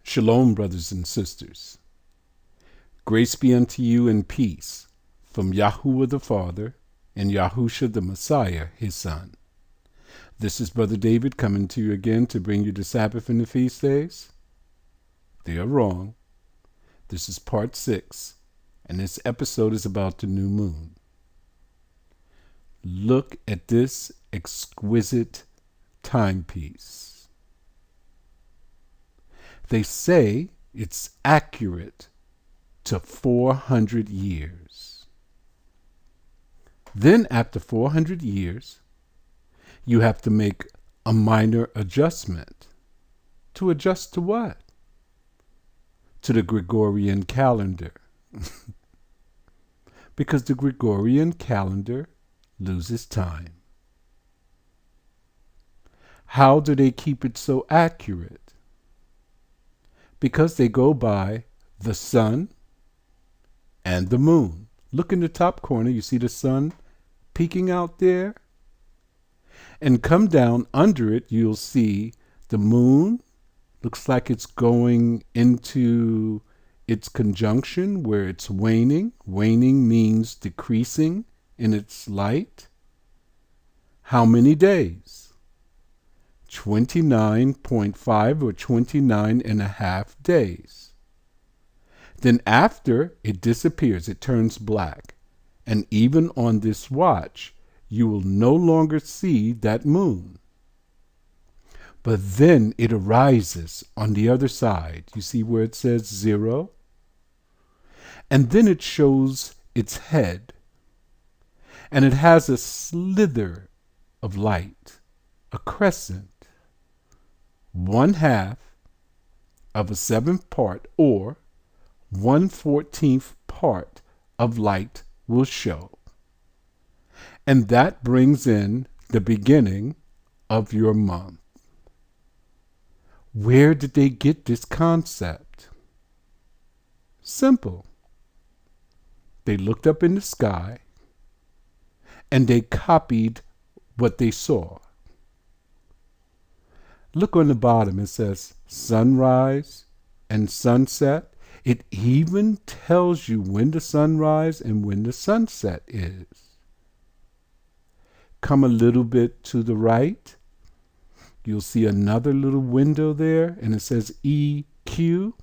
Shalom, brothers and sisters. Grace be unto you and peace from Yahuwah the Father and Yahushua the Messiah, his Son. This is Brother David coming to you again to bring you the Sabbath and the feast days. They are wrong. This is part 6, and this episode is about the new moon. Look at this exquisite timepiece. They say it's accurate to 400 years. Then after 400 years, you have to make a minor adjustment. To adjust to what? To the Gregorian calendar. Because the Gregorian calendar loses time. How do they keep it so accurate? Because they go by the sun and the moon. Look in the top corner, you see the sun peeking out there? And come down under it, you'll see the moon. Looks like it's going into its conjunction where it's waning. Waning means decreasing in its light. How many days? 29.5 or 29 and a half days. Then after it disappears, it turns black. And even on this watch, you will no longer see that moon. But then it arises on the other side. You see where it says 0? And then it shows its head. And it has a slither of light, a crescent. 1/2 of a 7th part or 1/14th part of light will show. And that brings in the beginning of your month. Where did they get this concept? Simple. They looked up in the sky and they copied what they saw. Look on the bottom, it says sunrise and sunset. It even tells you when the sunrise and when the sunset is. Come a little bit to the right, you'll see another little window there, and it says EQ.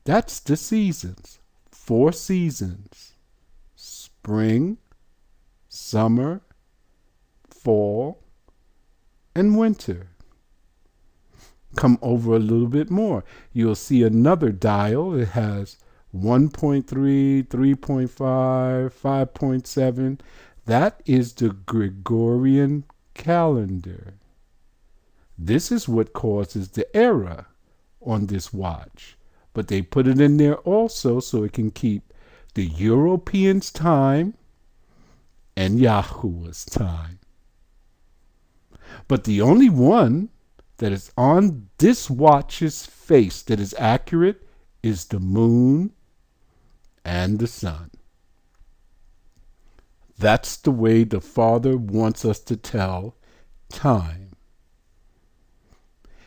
That's the seasons, 4 seasons: spring, summer, fall, and winter. Come over a little bit more. You'll see another dial. It has 1.3, 3.5, 5.7. That is the Gregorian calendar. This is what causes the error on this watch. But they put it in there also so it can keep the Europeans' time and Yahuwah's time. But the only one that is on this watch's face that is accurate is the moon and the sun. That's the way the Father wants us to tell time.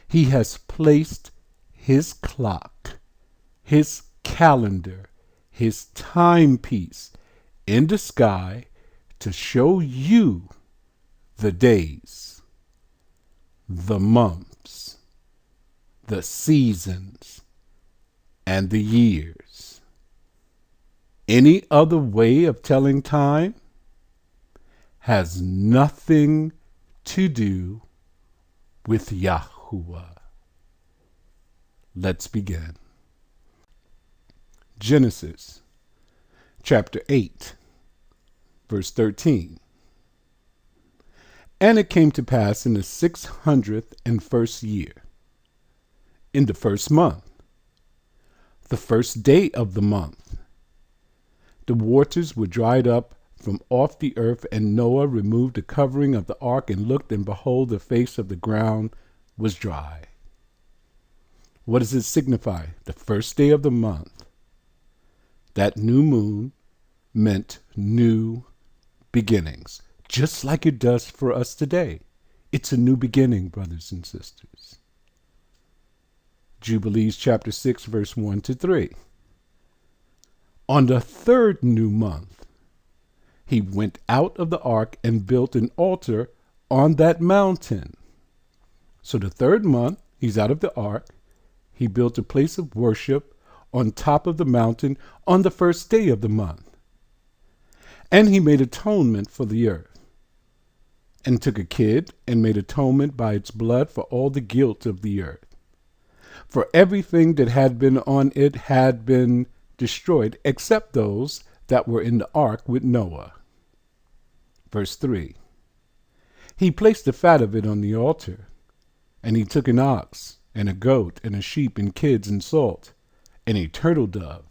He has placed his clock, his calendar, his timepiece in the sky to show you the days, the months, the seasons, and the years. Any other way of telling time has nothing to do with Yahuwah. Let's begin. Genesis chapter 8, verse 13. And it came to pass in the 601st year, in the first month, the first day of the month, the waters were dried up from off the earth, and Noah removed the covering of the ark and looked, and behold, the face of the ground was dry. What does it signify? The first day of the month. That new moon meant new beginnings, just like it does for us today. It's a new beginning, brothers and sisters. Jubilees chapter 6, verse 1 to 3. On the third new month, he went out of the ark and built an altar on that mountain. So the third month, he's out of the ark. He built a place of worship on top of the mountain on the first day of the month. And he made atonement for the earth, and took a kid and made atonement by its blood for all the guilt of the earth. For everything that had been on it had been destroyed, except those that were in the ark with Noah. Verse 3. He placed the fat of it on the altar, and he took an ox, and a goat, and a sheep, and kids, and salt, and a turtle dove,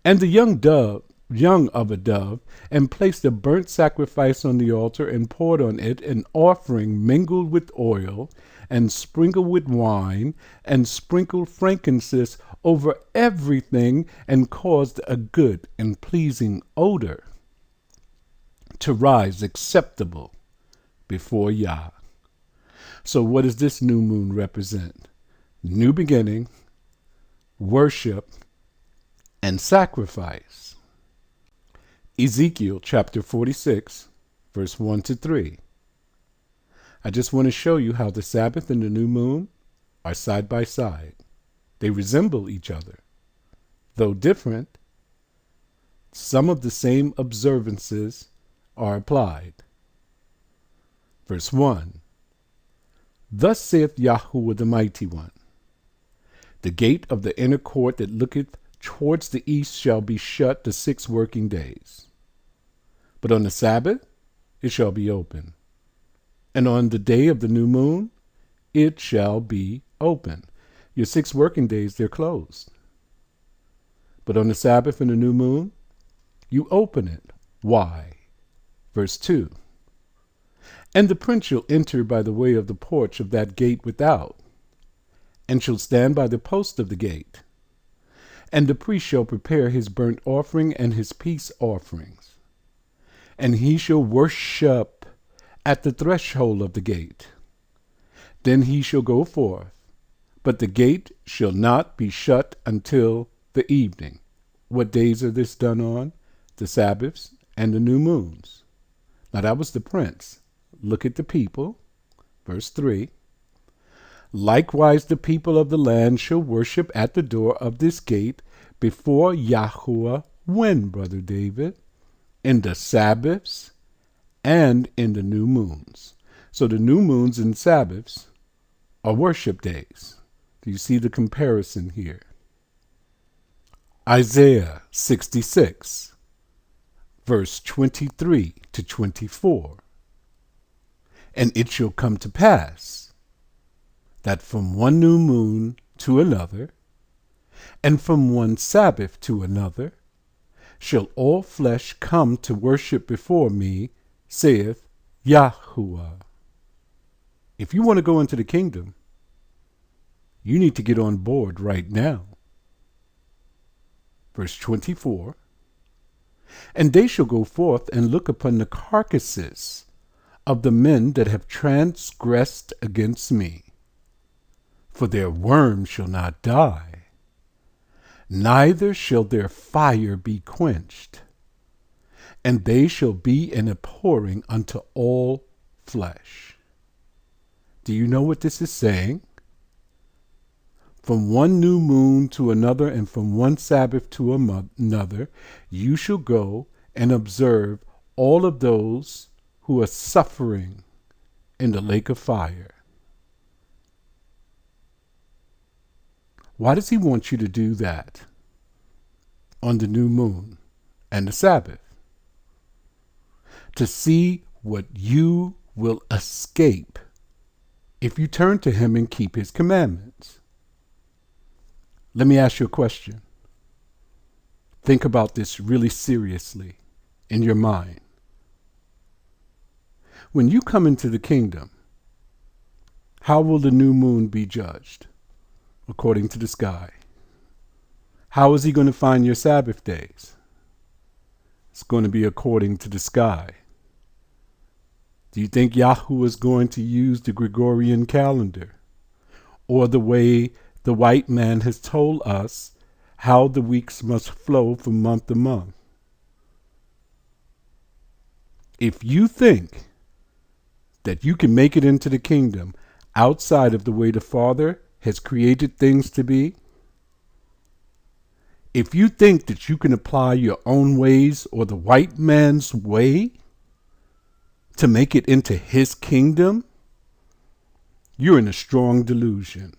and the young of a dove, and placed a burnt sacrifice on the altar, and poured on it an offering mingled with oil, and sprinkled with wine, and sprinkled frankincense over everything, and caused a good and pleasing odor to rise acceptable before Yah. So what does this new moon represent? New beginning, worship, and sacrifice. Ezekiel chapter 46, verse 1 to 3. I just want to show you how the Sabbath and the new moon are side by side. They resemble each other. Though different, some of the same observances are applied. Verse 1. Thus saith YAHUAH the Mighty One, the gate of the inner court that looketh towards the east shall be shut the 6 working days. But on the Sabbath it shall be open. And on the day of the new moon it shall be open. Your 6 working days, they're closed. But on the Sabbath and the new moon, you open it. Why? Verse 2. And the prince shall enter by the way of the porch of that gate without, and shall stand by the post of the gate. And the priest shall prepare his burnt offering and his peace offerings. And he shall worship at the threshold of the gate. Then he shall go forth, but the gate shall not be shut until the evening. What days are this done on? The Sabbaths and the new moons. Now that was the prince. Look at the people. Verse 3. Likewise the people of the land shall worship at the door of this gate before YAHUAH. When, Brother David? In the Sabbaths and in the new moons. So the new moons and Sabbaths are worship days. Do you see the comparison here? Isaiah 66. Verse 23 to 24. And it shall come to pass that from one new moon to another, and from one Sabbath to another, shall all flesh come to worship before me, saith YAHUAH. If you want to go into the kingdom, you need to get on board right now. Verse 24. And they shall go forth and look upon the carcasses of the men that have transgressed against me. For their worm shall not die, neither shall their fire be quenched, and they shall be an abhorring unto all flesh. Do you know what this is saying? From one new moon to another, and from one Sabbath to another, you shall go and observe all of those who are suffering in the lake of fire. Why does he want you to do that on the new moon and the Sabbath? To see what you will escape if you turn to him and keep his commandments. Let me ask you a question. Think about this really seriously in your mind. When you come into the kingdom, how will the new moon be judged? According to the sky. How is he going to find your Sabbath days? It's going to be according to the sky. Do you think YAHUAH is going to use the Gregorian calendar or the way the white man has told us how the weeks must flow from month to month. If you think that you can make it into the kingdom outside of the way the Father has created things to be, if you think that you can apply your own ways or the white man's way to make it into his kingdom, you're in a strong delusion.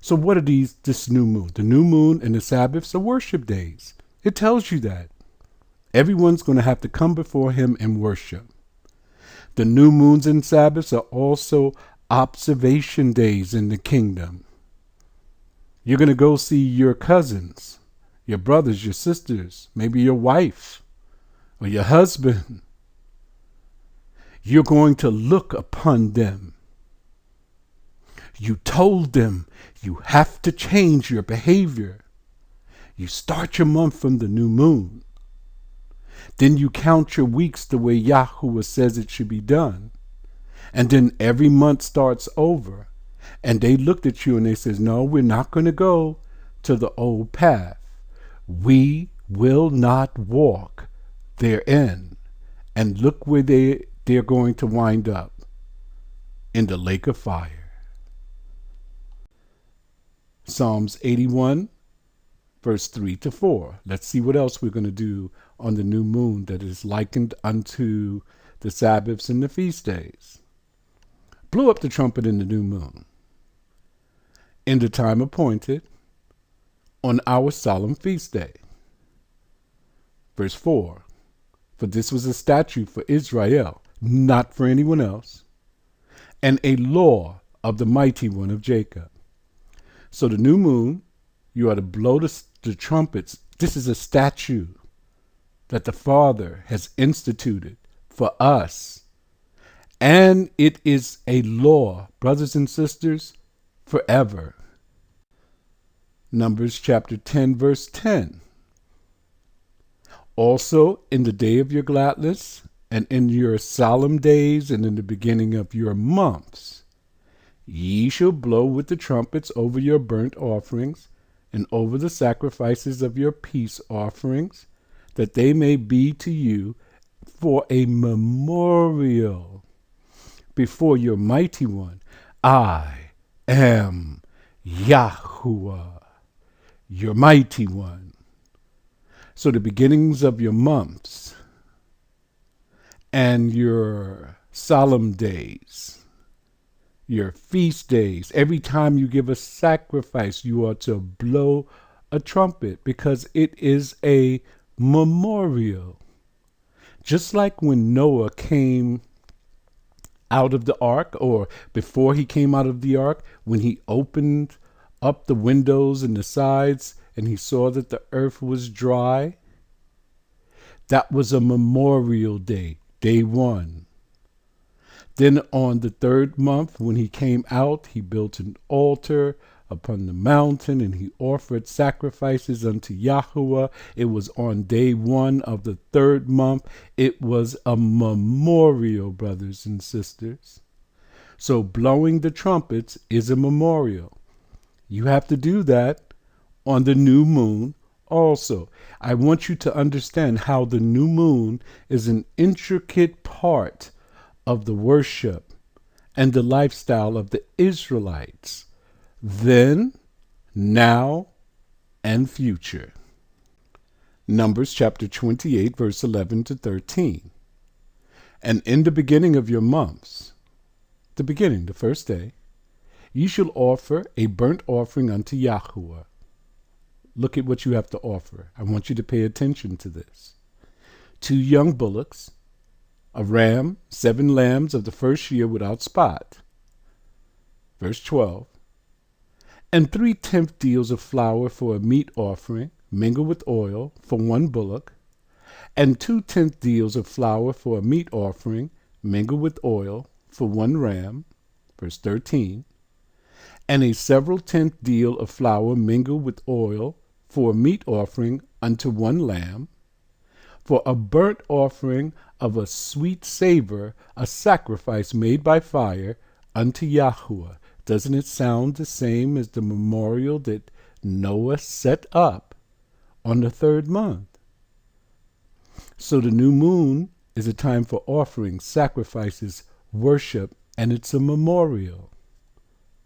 So what are this new moon? The new moon and the Sabbaths are worship days. It tells you that. Everyone's going to have to come before him and worship. The new moons and Sabbaths are also observation days in the kingdom. You're going to go see your cousins, your brothers, your sisters, maybe your wife or your husband. You're going to look upon them. You told them you have to change your behavior. You start your month from the new moon. Then you count your weeks the way YAHUAH says it should be done. And then every month starts over. And they looked at you and they says, no, we're not going to go to the old path. We will not walk therein. And look where they're going to wind up, in the lake of fire. Psalms 81, verse 3 to 4. Let's see what else we're going to do on the new moon that is likened unto the Sabbaths and the feast days. Blow up the trumpet in the new moon, in the time appointed, on our solemn feast day. Verse 4. For this was a statute for Israel, not for anyone else, and a law of the mighty one of Jacob. So the new moon, you are to blow the trumpets. This is a statute that the Father has instituted for us. And it is a law, brothers and sisters, forever. Numbers chapter 10, verse 10. Also in the day of your gladness, and in your solemn days, and in the beginning of your months, ye shall blow with the trumpets over your burnt offerings, and over the sacrifices of your peace offerings, that they may be to you for a memorial before your mighty one. I am YAHUAH, your mighty one. So the beginnings of your months and your solemn days, your feast days, every time you give a sacrifice, you are to blow a trumpet, because it is a memorial. Just like when Noah came out of the ark, or before he came out of the ark, when he opened up the windows and the sides and he saw that the earth was dry, that was a memorial day, day one. Then on the third month, when he came out, he built an altar upon the mountain, and he offered sacrifices unto YAHUAH. It was on day one of the third month. It was a memorial, brothers and sisters. So blowing the trumpets is a memorial. You have to do that on the new moon also. I want you to understand how the new moon is an intricate part of the worship and the lifestyle of the Israelites, then, now, and future. Numbers chapter 28, verse 11 to 13. And in the beginning of your months, the beginning, the first day, ye shall offer a burnt offering unto YAHUAH. Look at what you have to offer. I want you to pay attention to this. 2 young bullocks, a ram, 7 lambs of the first year without spot. Verse 12. And 3/10 deals of flour for a meat offering, mingled with oil, for 1 bullock. And 2/10 deals of flour for a meat offering, mingled with oil, for 1 ram. Verse 13. And a several tenth deal of flour mingled with oil for a meat offering unto 1 lamb. For a burnt offering of a sweet savor, a sacrifice made by fire unto YAHUAH, Doesn't it sound the same as the memorial that Noah set up on the third month? So the new moon is a time for offerings, sacrifices, worship, and it's a memorial.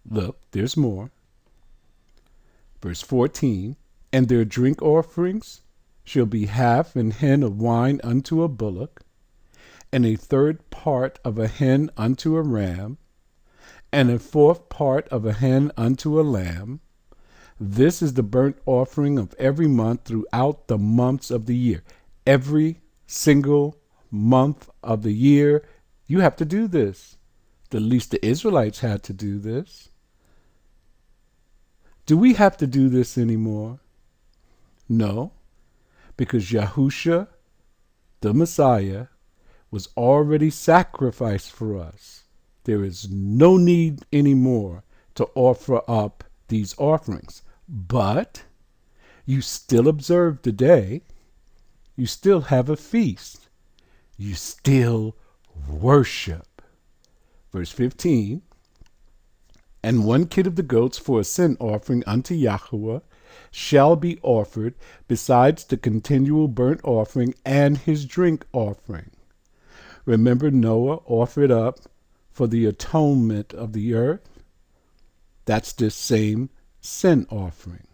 Look, there's more. Verse 14, and their drink offerings shall be half an hin of wine unto a bullock, and a third part of a hin unto a ram, and a fourth part of a hin unto a lamb. This is the burnt offering of every month throughout the months of the year. Every single month of the year, you have to do this. At least the Israelites had to do this. Do we have to do this anymore? No, because Yahushua, the Messiah, was already sacrificed for us. There is no need anymore to offer up these offerings. But you still observe the day. You still have a feast. You still worship. Verse 15, and 1 kid of the goats for a sin offering unto Yahuwah shall be offered, besides the continual burnt offering and his drink offering. Remember, Noah offered up for the atonement of the earth. That's this same sin offering.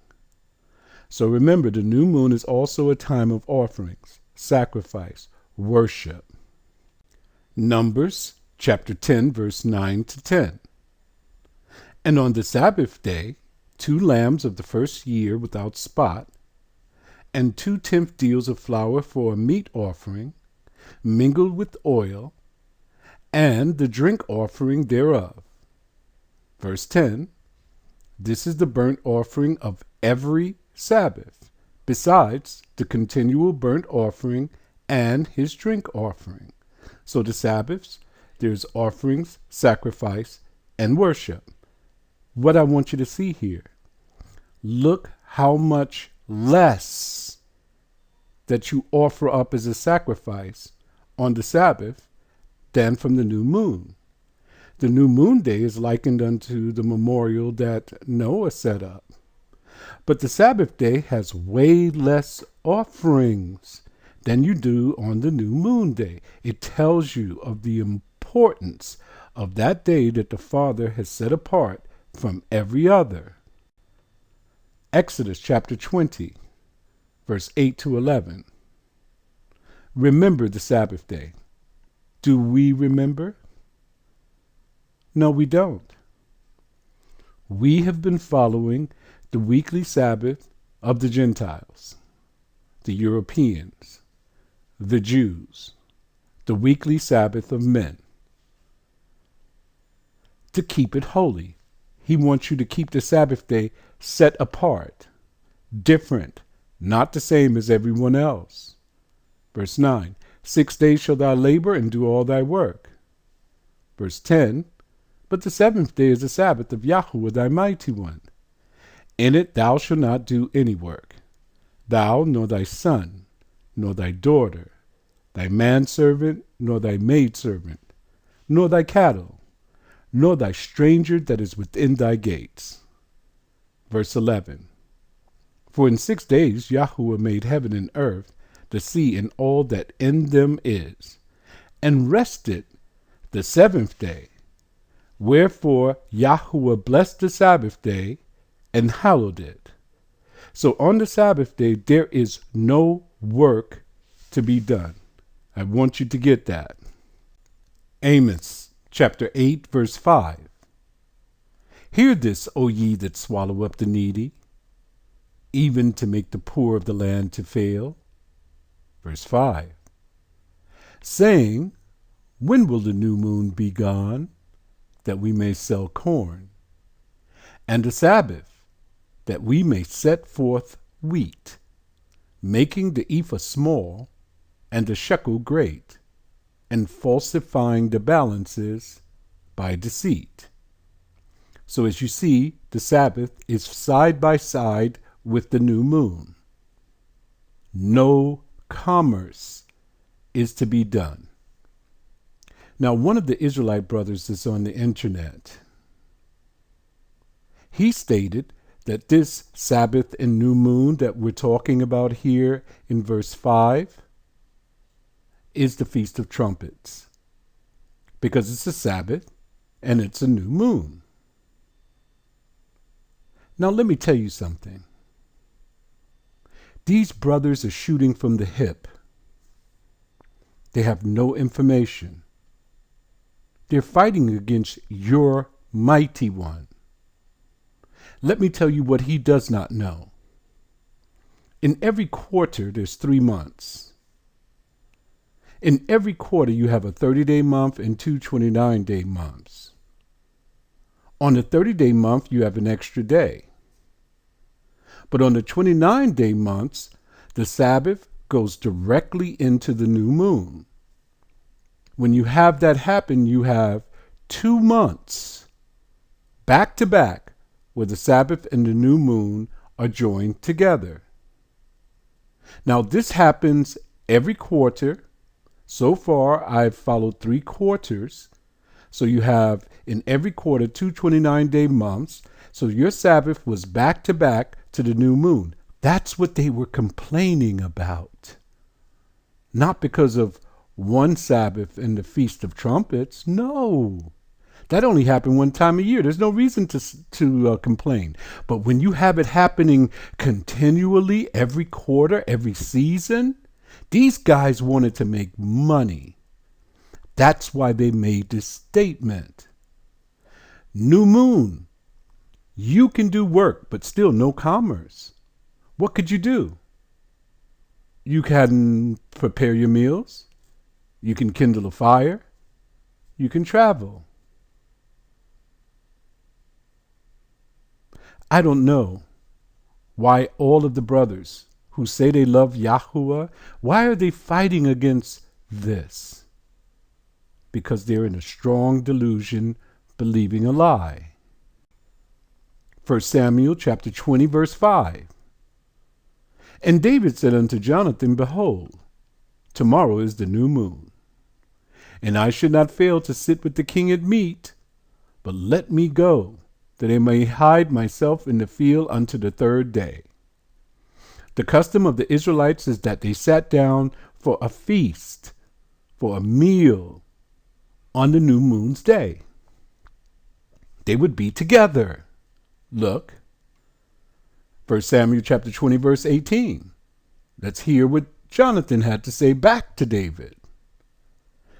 So remember, the new moon is also a time of offerings, sacrifice, worship. Numbers chapter 10, verse 9 to 10. And on the Sabbath day, 2 lambs of the first year without spot, and 2/10 deals of flour for a meat offering, mingled with oil, and the drink offering thereof. Verse 10, this is the burnt offering of every Sabbath, besides the continual burnt offering and his drink offering. So the Sabbaths, there's offerings, sacrifice, and worship. What I want you to see here, look how much less that you offer up as a sacrifice on the Sabbath than from the new moon. The new moon day is likened unto the memorial that Noah set up. But the Sabbath day has way less offerings than you do on the new moon day. It tells you of the importance of that day that the Father has set apart from every other. Exodus chapter 20, verse 8 to 11. Remember the Sabbath day. Do we remember? No, we don't. We have been following the weekly Sabbath of the Gentiles, the Europeans, the Jews, the weekly Sabbath of men. To keep it holy. He wants you to keep the Sabbath day set apart, different, not the same as everyone else. Verse 9, 6 days shalt thou labor and do all thy work. Verse 10, but the 7th day is the Sabbath of Yahuwah thy mighty one. In it thou shalt not do any work, thou, nor thy son, nor thy daughter, thy manservant, nor thy maidservant, nor thy cattle, nor thy stranger that is within thy gates. Verse 11, for in 6 days Yahuwah made heaven and earth, the sea, and all that in them is, and rested the 7th day. Wherefore Yahuwah blessed the Sabbath day and hallowed it. So on the Sabbath day there is no work to be done. I want you to get that. Amos chapter 8, verse 5. Hear this, O ye that swallow up the needy, even to make the poor of the land to fail. Verse 5. Saying, when will the new moon be gone, that we may sell corn, and the Sabbath, that we may set forth wheat, making the ephah small, and the shekel great, and falsifying the balances by deceit. So as you see, the Sabbath is side by side with the new moon. No commerce is to be done. Now, one of the Israelite brothers is on the internet, he stated that this Sabbath and new moon that we're talking about here in verse 5 is the Feast of Trumpets, because it's a Sabbath and it's a new moon. Now let me tell you something. These brothers are shooting from the hip. They have no information. They're fighting against your mighty one. Let me tell you what he does not know. In every quarter, there's 3 months. In every quarter, you have a 30-day month and 2 29-day months. On the 30-day month, you have an extra day. But on the 29-day months, the Sabbath goes directly into the new moon. When you have that happen, you have 2 months back to back where the Sabbath and the new moon are joined together. Now, this happens every quarter. So far, I've followed 3 quarters. So you have in every quarter 2 29-day months. So your Sabbath was back to back to the new moon. That's what they were complaining about. Not because of one Sabbath and the Feast of Trumpets. No. That only happened one time a year. There's no reason to complain. But when you have it happening continually, every quarter, every season, these guys wanted to make money. That's why they made this statement. New moon. You can do work, but still no commerce. What could you do? You can prepare your meals. You can kindle a fire. You can travel. I don't know why all of the brothers who say they love Yahuwah, why are they fighting against this? Because they're in a strong delusion, believing a lie. 1 Samuel chapter 20, verse 5. And David said unto Jonathan, Behold, tomorrow is the new moon, and I should not fail to sit with the king at meat, but let me go, that I may hide myself in the field unto the 3rd day. The custom of the Israelites is that they sat down for a feast, for a meal, on the new moon's day. They would be together. Look, 1 Samuel chapter 20, verse 18. Let's hear what Jonathan had to say back to David.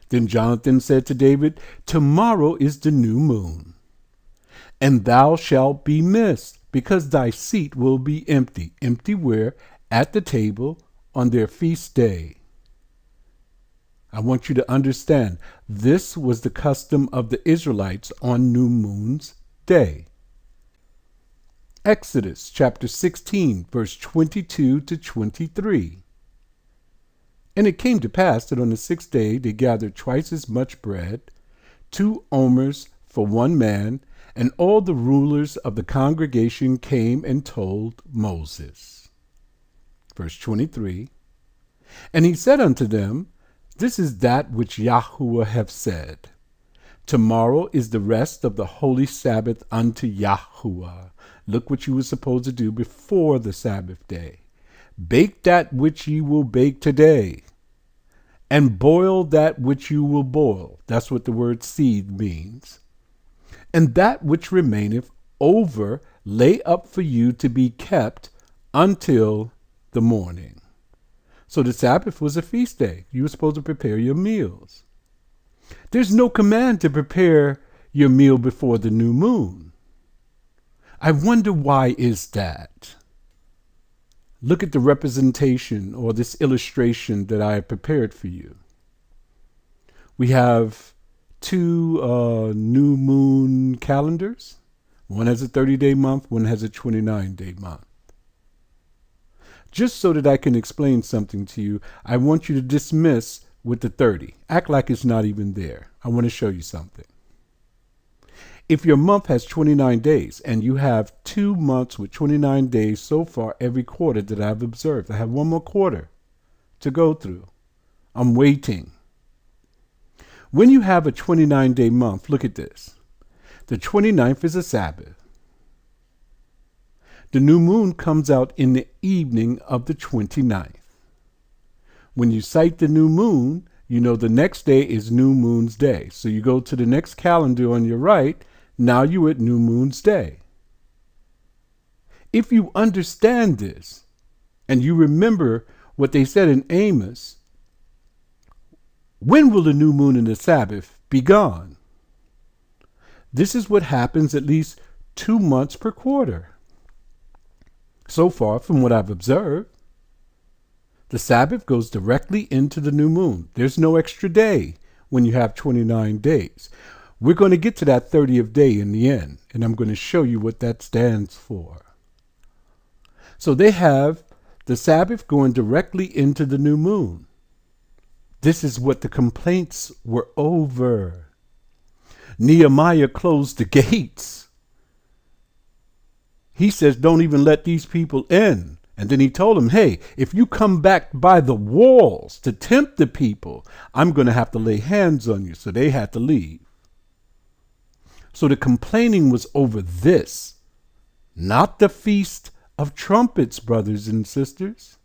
Then Jonathan said to David, Tomorrow is the new moon, and thou shalt be missed, because thy seat will be empty. Empty where? At the table on their feast day. I want you to understand, this was the custom of the Israelites on New Moon's day. Exodus chapter 16, verse 22 to 23. And it came to pass that on the 6th day they gathered twice as much bread, 2 omers for one man, and all the rulers of the congregation came and told Moses. Verse 23. And he said unto them, This is that which YAHUAH hath said. Tomorrow is the rest of the holy Sabbath unto YAHUAH. Look what you were supposed to do before the Sabbath day. Bake that which ye will bake today, and boil that which you will boil. That's what the word seed means. And that which remaineth over lay up for you to be kept until the morning. So the Sabbath was a feast day. You were supposed to prepare your meals. There's no command to prepare your meal before the new moon. I wonder why is that? Look at the representation or this illustration that I have prepared for you. We have 2 new moon calendars. One has a 30-day month, one has a 29-day month. Just so that I can explain something to you, I want you to dismiss with the 30. Act like it's not even there. I want to show you something. If your month has 29 days and you have 2 months with 29 days so far every quarter that I've observed, I have 1 more quarter to go through. I'm waiting. When you have a 29-day month, look at this. The 29th is a Sabbath. The new moon comes out in the evening of the 29th. When you sight the new moon, you know the next day is New Moon's Day. So you go to the next calendar on your right, now you're at New Moon's Day. If you understand this, and you remember what they said in Amos, when will the new moon and the Sabbath be gone? This is what happens at least 2 months per quarter. So far, from what I've observed, the Sabbath goes directly into the new moon. There's no extra day when you have 29 days. We're going to get to that 30th day in the end, and I'm going to show you what that stands for. So they have the Sabbath going directly into the new moon. This is what the complaints were over. Nehemiah closed the gates. He says, don't even let these people in. And then he told them, hey, if you come back by the walls to tempt the people, I'm going to have to lay hands on you. So they had to leave. So the complaining was over this, not the Feast of Trumpets, brothers and sisters.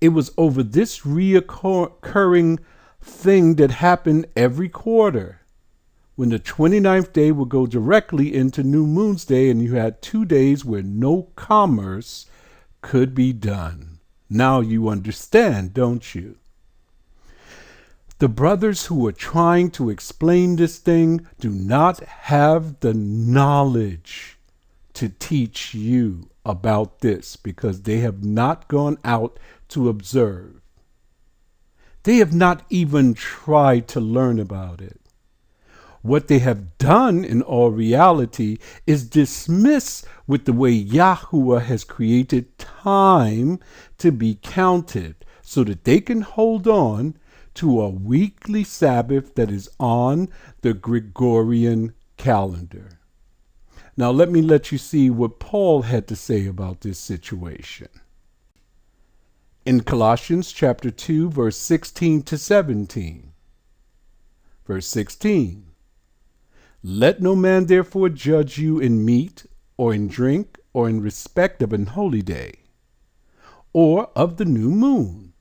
It was over this reoccurring thing that happened every quarter, when the 29th day would go directly into New Moon's Day, and you had 2 days where no commerce could be done. Now you understand, don't you? The brothers who are trying to explain this thing do not have the knowledge to teach you about this, because they have not gone out to observe. They have not even tried to learn about it. What they have done in all reality is dismiss with the way Yahuwah has created time to be counted, so that they can hold on to a weekly Sabbath that is on the Gregorian calendar. Now let me let you see what Paul had to say about this situation. In Colossians chapter 2, verse 16 to 17. Verse 16. Let no man therefore judge you in meat, or in drink, or in respect of an holy day, or of the new moon,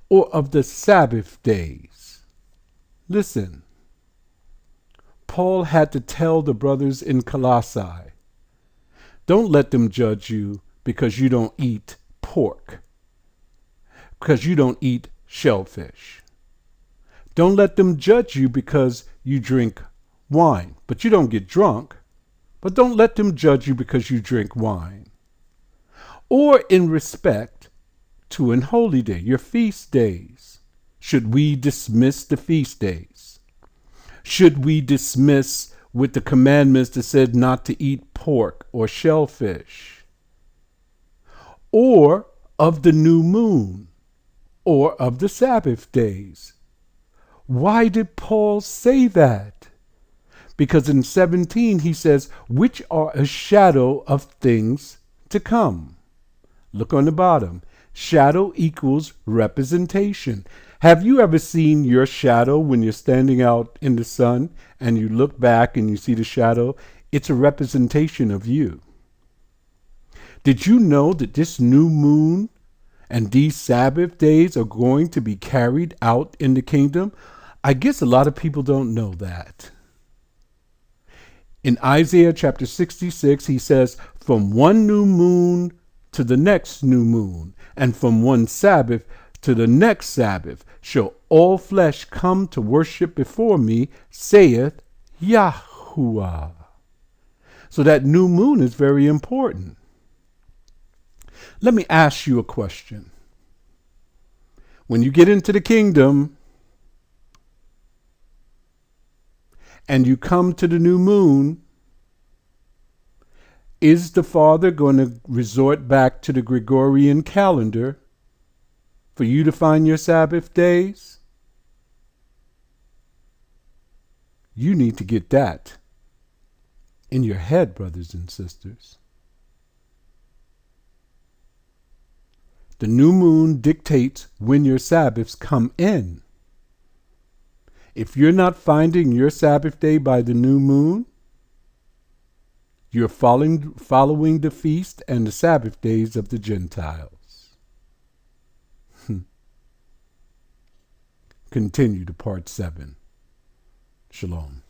or of the Sabbath days. Listen, Paul had to tell the brothers in Colossae, don't let them judge you because you don't eat pork, because you don't eat shellfish. Don't let them judge you because you drink wine, but you don't get drunk. But don't let them judge you because you drink wine. Or in respect to an holy day, your feast days. Should we dismiss the feast days? Should we dismiss with the commandments that said not to eat pork or shellfish? Or of the new moon, or of the Sabbath days? Why did Paul say that? Because in 17 he says, which are a shadow of things to come. Look on the bottom. Shadow equals representation. Have you ever seen your shadow when you're standing out in the sun and you look back and you see the shadow? It's a representation of you. Did you know that this new moon and these Sabbath days are going to be carried out in the kingdom? I guess a lot of people don't know that. In Isaiah chapter 66, he says, from one new moon to the next new moon, and from one Sabbath to the next Sabbath, shall all flesh come to worship before me, saith YAHUAH. So that new moon is very important. Let me ask you a question. When you get into the kingdom and you come to the new moon, is the Father going to resort back to the Gregorian calendar for you to find your Sabbath days? You need to get that in your head, brothers and sisters. The new moon dictates when your Sabbaths come in. If you're not finding your Sabbath day by the new moon, You're following the feast and the Sabbath days of the Gentiles. Continue to part 7. Shalom.